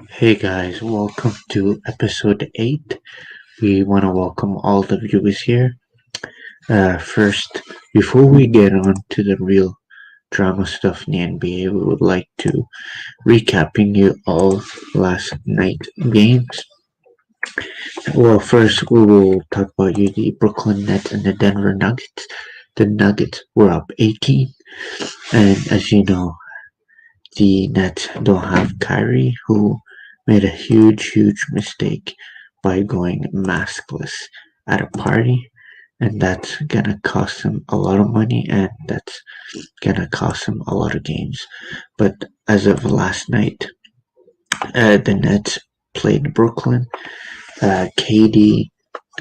Hey guys, welcome to episode 8. We want to welcome all the viewers here. First, before we get on to the real drama stuff in the NBA, we would like to recapping you all last night games. Well, first we will talk about you the Brooklyn Nets and the Denver Nuggets. The Nuggets were up 18, and as you know, the Nets don't have Kyrie, who made a huge mistake by going maskless at a party, and that's gonna cost him a lot of money, and that's gonna cost him a lot of games. But as of last night, the Nets played Brooklyn. KD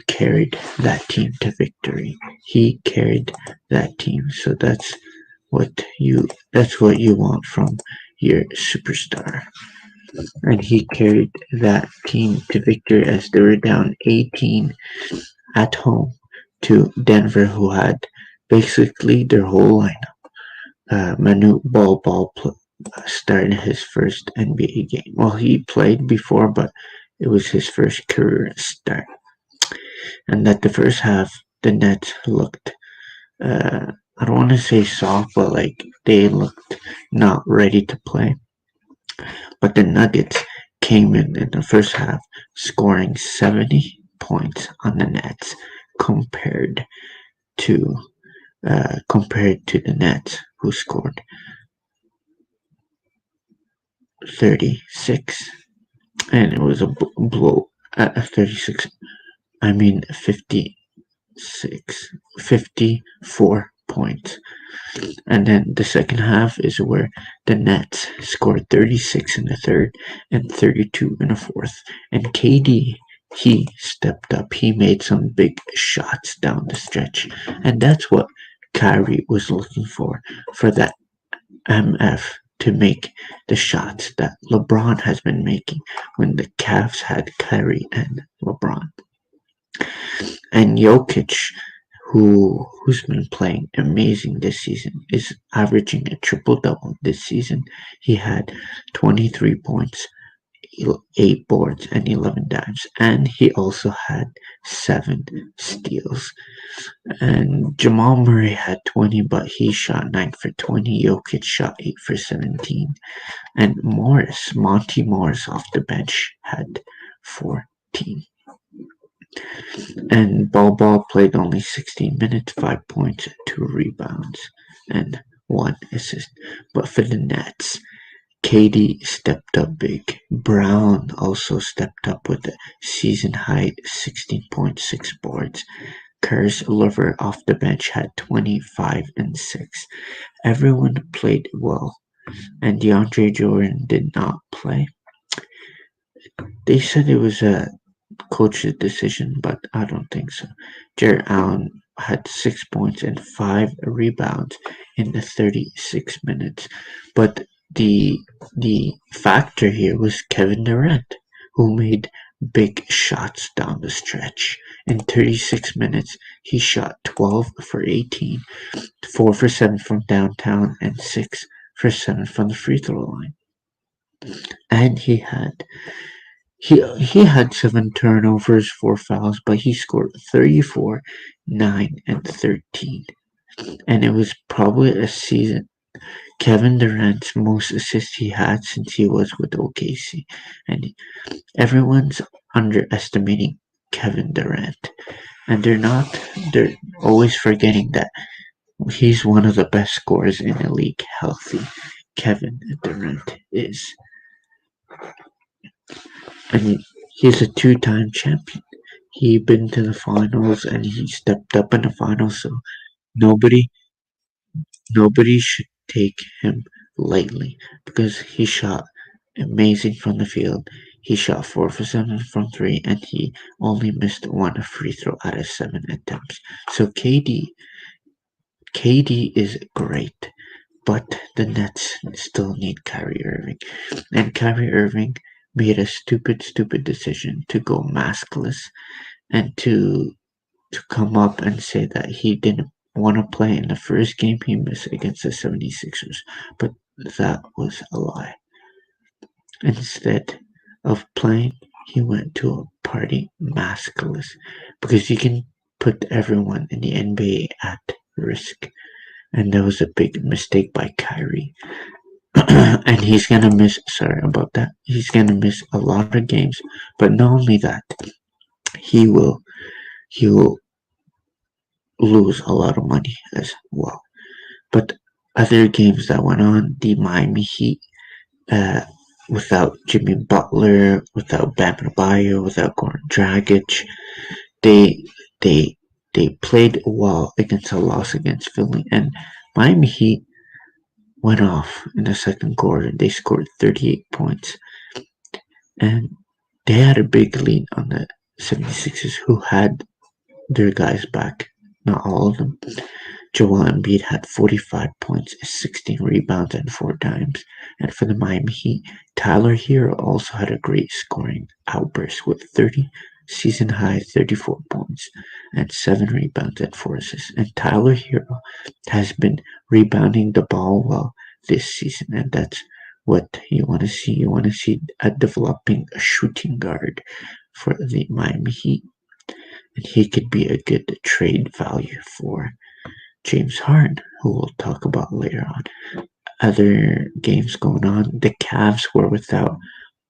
carried that team to victory. He carried that team, so that's what you want from your superstar. And he carried that team to victory as they were down 18 at home to Denver, who had basically their whole lineup. Manu started his first NBA game. Well, he played before, but it was his first career start. And at the first half, the Nets looked, I don't want to say soft, but like they looked not ready to play. But the Nuggets came in the first half, scoring 70 points on the Nets compared to the Nets, who scored 36, and it was a blow at 36. I mean 54 points. And then the second half is where the Nets scored 36 in the third and 32 in the fourth. And KD, he stepped up. He made some big shots down the stretch. And that's what Kyrie was looking for that MF to make the shots that LeBron has been making when the Cavs had Kyrie and LeBron. And Jokic, who's been playing amazing this season, is averaging a triple double this season. He had 23 points, 8 boards, and 11 dimes, and he also had 7 steals. And Jamal Murray had 20, but he shot 9 for 20. Jokic shot 8 for 17, and Monty Morris off the bench had 14. And Ball played only 16 minutes, 5 points, 2 rebounds, and 1 assist. But for the Nets, KD stepped up big. Brown also stepped up with a season high 16.6 boards. Caris LeVert off the bench had 25 and 6. Everyone played well, and DeAndre Jordan did not play. They said it was a coach's decision, but I don't think so. Jarrett Allen had 6 points and 5 rebounds in the 36 minutes. But the factor here was Kevin Durant, who made big shots down the stretch. In 36 minutes, he shot 12 for 18, 4 for 7 from downtown, and 6 for 7 from the free throw line. And he had 7 turnovers, 4 fouls, but he scored 34, 9, and 13. And it was probably a season Kevin Durant's most assists he had since he was with OKC. And everyone's underestimating Kevin Durant. And they're always forgetting that he's one of the best scorers in the league healthy. Kevin Durant is. And he's a 2-time champion. He been to the finals and he stepped up in the finals, so nobody nobody should take him lightly because he shot amazing from the field. He shot 4 for 7 from 3 and he only missed 1 free throw out of 7 attempts. So KD is great, but the Nets still need Kyrie Irving. And Kyrie Irving made a stupid decision to go maskless and to come up and say that he didn't want to play in the first game he missed against the 76ers. But that was a lie. Instead, of playing, he went to a party maskless because you can put everyone in the NBA at risk. And that was a big mistake by Kyrie. And he's gonna miss, sorry about that, he's gonna miss a lot of games. But not only that, he will he will lose a lot of money as well. But other games that went on, the Miami Heat, uh, without Jimmy Butler, without Bam Adebayo, without Goran Dragic, they they they played well against a loss against Philly, and Miami Heat went off in the second quarter. They scored 38 points, and they had a big lead on the 76ers, who had their guys back. Not all of them. Joel Embiid had 45 points, 16 rebounds, and 4 dimes. And for the Miami Heat, Tyler Hero also had a great scoring outburst with 30 season high 34 points and 7 rebounds and 4 assists. And Tyler Hero has been rebounding the ball well this season, and that's what you want to see. You want to see a developing a shooting guard for the Miami Heat, and he could be a good trade value for James Harden, who we'll talk about later on. Other games going on, the Cavs were without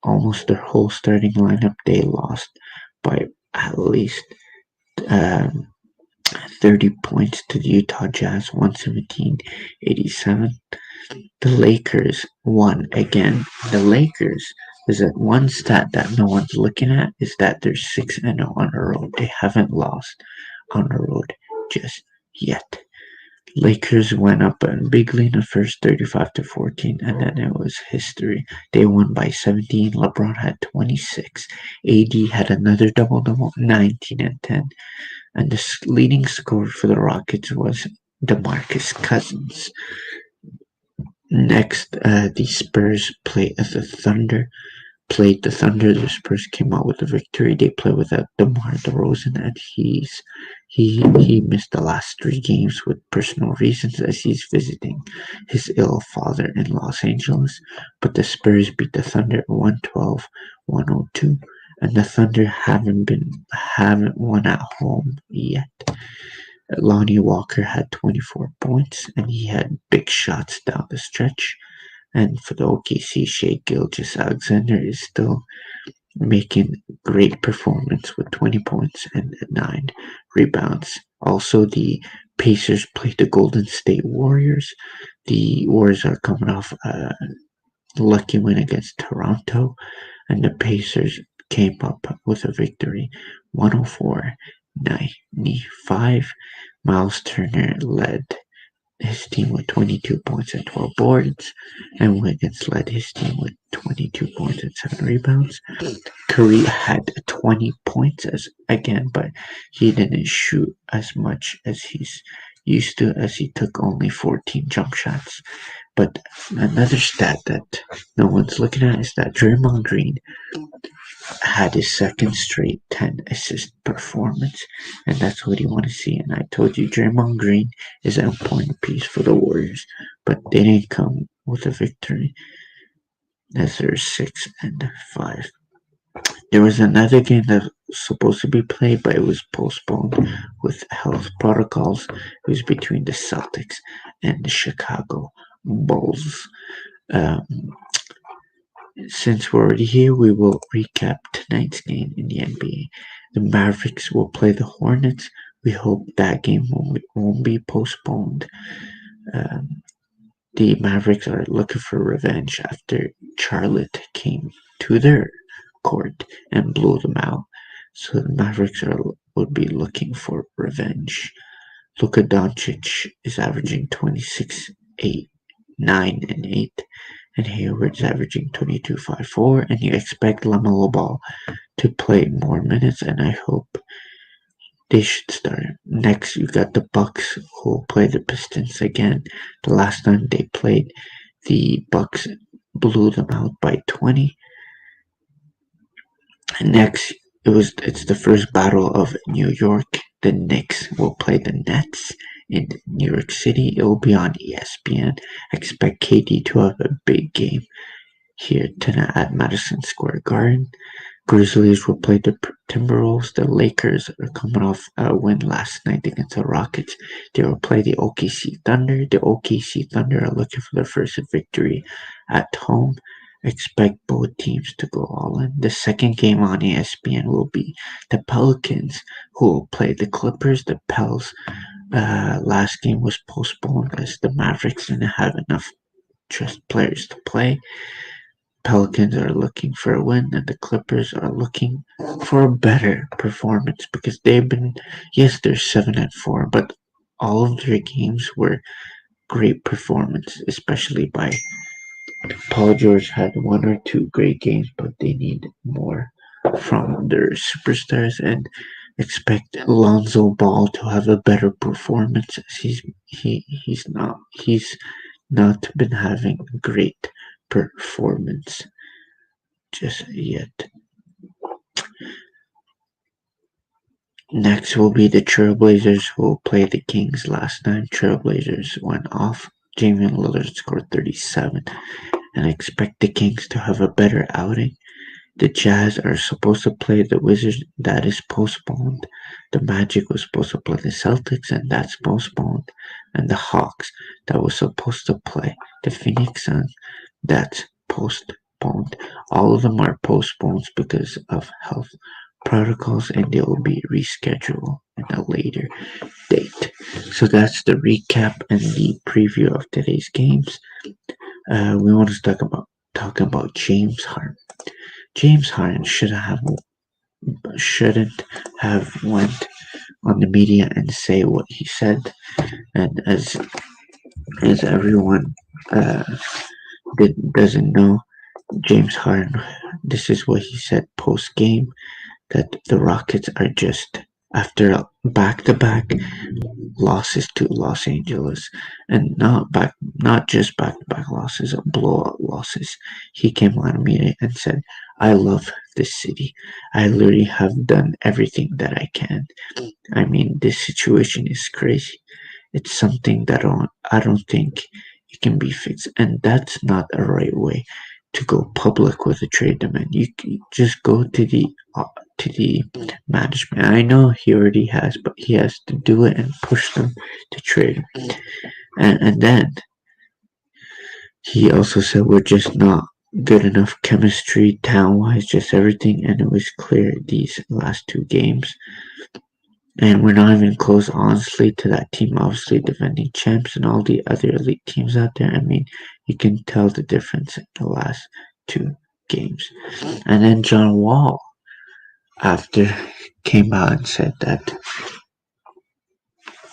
almost their whole starting lineup. They lost by at least um, 30 points to the Utah Jazz, 117-87. The Lakers won again. The Lakers is that one stat that no one's looking at is that they're 6-0 on the road. They haven't lost on the road just yet. Lakers went up in big lead in the first 35-14, and then it was history. They won by 17. LeBron had 26. AD had another double-double, 19 and 10. And the leading scorer for the Rockets was DeMarcus Cousins. Next, the Spurs played the Thunder. The Spurs came out with a victory. They play without DeMar DeRozan, and he missed the last 3 games with personal reasons as he's visiting his ill father in Los Angeles. But the Spurs beat the Thunder 112-102, and the Thunder haven't won at home yet. Lonnie Walker had 24 points, and he had big shots down the stretch. And for the OKC, Shai Gilgeous-Alexander is still making great performance with 20 points and 9 rebounds. Also, the Pacers played the Golden State Warriors. The Warriors are coming off a lucky win against Toronto, and the Pacers came up with a victory 104-95. Miles Turner led his team with 22 points and 12 boards, and Wiggins led his team with 22 points and 7 rebounds. Curry had 20 points again, but he didn't shoot as much as he's used to, as he took only 14 jump shots. But another stat that no one's looking at is that Draymond Green had his second straight 10 assist performance, and that's what you want to see. And I told you Draymond Green is an important piece for the Warriors, but they didn't come with a victory as they're 6-5. There was another game that was supposed to be played, but it was postponed with health protocols. It was between the Celtics and the Chicago Bulls. Since we're already here, we will recap tonight's game in the NBA. The Mavericks will play the Hornets. We hope that game won't be postponed. The Mavericks are looking for revenge after Charlotte came to their court and blew them out. So the Mavericks would be looking for revenge. Luka Doncic is averaging 26, 8, 9, and 8. And Hayward's averaging 22, 5, 4. And you expect LaMelo Ball to play more minutes, and I hope they should start. Next, you got the Bucks, who will play the Pistons again. The last time they played, the Bucks blew them out by 20. And next, it's the first battle of New York. The Knicks will play the Nets in New York City. It will be on ESPN. I expect KD to have a big game. here tonight at Madison Square Garden. Grizzlies will play the Timberwolves. The Lakers are coming off a win last night against the Rockets. They will play the OKC Thunder. The OKC Thunder are looking for their first victory at home. Expect both teams to go all in. The second game on ESPN will be the Pelicans, who will play the Clippers. The Pels last game was postponed as the Mavericks didn't have enough just players to play. Pelicans are looking for a win, and the Clippers are looking for a better performance because they've been, yes, they're 7-4, but all of their games were great performance, especially by Paul George had one or two great games, but they need more from their superstars and expect Lonzo Ball to have a better performance. As he's not been having a great performance just yet. Next will be the Trailblazers, who will play the Kings. Last time Trailblazers went off, Damian Lillard scored 37, and I expect the Kings to have a better outing. The Jazz are supposed to play the Wizards. That is postponed. The Magic was supposed to play the Celtics, and that's postponed. And the Hawks, that was supposed to play the Phoenix Suns, that's postponed. All of them are postponed because of health protocols, and they will be rescheduled in a later date. So that's the recap and the preview of today's games. We want to talk about James Harden. James Harden shouldn't have went on the media and say what he said, and as everyone doesn't know, James Harden, this is what he said post game, that the Rockets are just after back-to-back losses to Los Angeles, and not just back-to-back losses, blowout losses. He came on media and said, "I love this city. I literally have done everything that I can." I mean, this situation is crazy. It's something that I don't think it can be fixed, and that's not a right way to go public with a trade demand. You just go to the management. I know he already has, but he has to do it and push them to trade. And then he also said we're just not good enough chemistry, talent wise, just everything. And it was clear these last two games. And we're not even close, honestly, to that team, obviously defending champs and all the other elite teams out there. I mean, you can tell the difference in the last two games. And then John Wall, after, came out and said that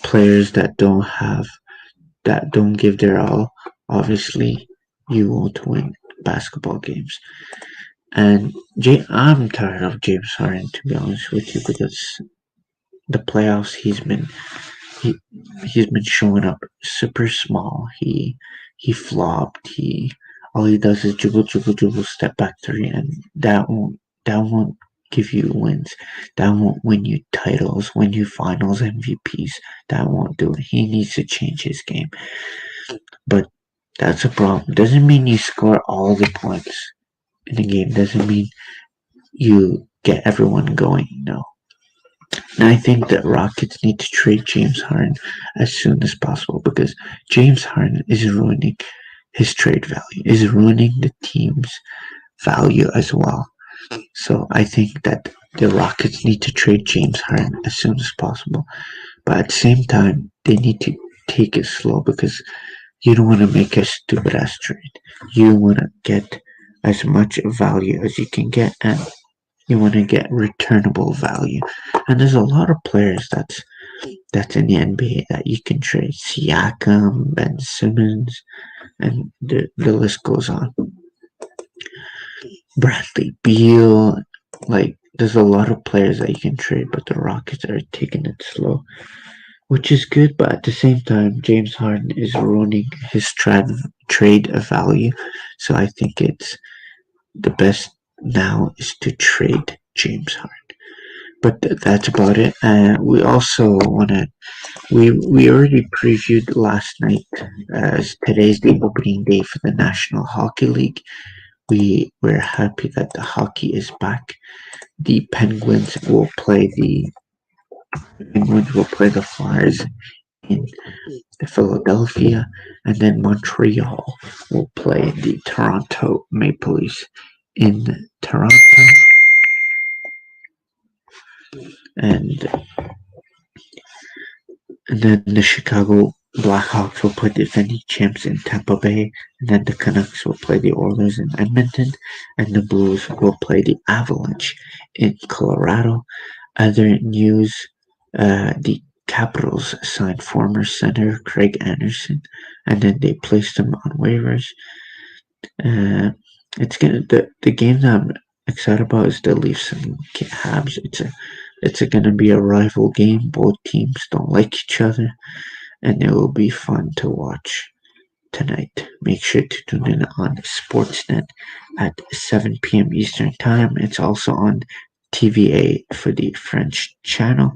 players that don't give their all, obviously, you won't win basketball games. And I'm tired of James Harden, to be honest with you, because the playoffs he he's been showing up super small. He flopped. He all he does is dribble, step back three, and that won't give you wins. That won't win you titles, win you finals MVPs. That won't do it. He needs to change his game. But that's a problem. Doesn't mean you score all the points in the game. Doesn't mean you get everyone going. No. And I think that Rockets need to trade James Harden as soon as possible because James Harden is ruining his trade value, is ruining the team's value as well. So I think that the Rockets need to trade James Harden as soon as possible. But at the same time, they need to take it slow because you don't want to make a stupid ass trade. You want to get as much value as you can get, and you want to get returnable value. And there's a lot of players that's in the NBA that you can trade. Siakam, Ben Simmons, and the list goes on. Bradley Beal, like there's a lot of players that you can trade, but the Rockets are taking it slow, which is good. But at the same time, James Harden is ruining his trade value. So I think it's the best now is to trade James Harden. But that's about it. We also want to. We already previewed last night as today's the opening day for the National Hockey League. we're happy that the hockey is back. The Penguins will play the Flyers in Philadelphia, and then Montreal will play the Toronto Maple Leafs in Toronto, and then the Chicago Blackhawks will play the defending champs in Tampa Bay, and then the Canucks will play the Oilers in Edmonton, and the Blues will play the Avalanche in Colorado. Other news: the Capitals signed former center Craig Anderson, and then they placed him on waivers. It's gonna the game that I'm excited about is the Leafs and Habs. It's gonna be a rival game. Both teams don't like each other, and it will be fun to watch tonight. Make sure to tune in on Sportsnet at 7 p.m. Eastern Time. It's also on TVA for the French channel.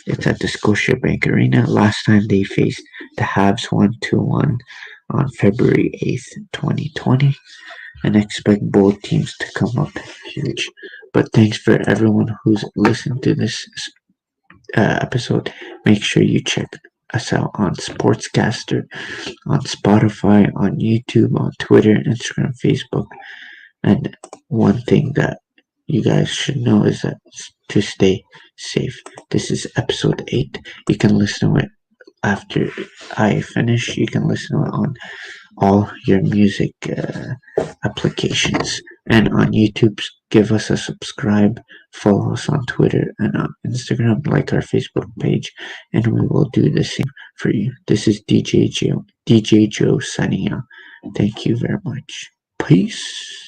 It's at the Scotiabank Arena. Last time they faced the Habs 1-1 on February 8th, 2020, and expect both teams to come up huge. But thanks for everyone who's listened to this episode. Make sure you check us out on Sportscaster, on Spotify, on YouTube, on Twitter, Instagram, Facebook. And one thing that you guys should know is that to stay safe. This is episode 8. You can listen to it after I finish. You can listen to it on all your music applications, and on YouTube. Give us a subscribe, follow us on Twitter and on Instagram, like our Facebook page, and we will do the same for you. This is DJ Joe signing out. Thank you very much. Peace.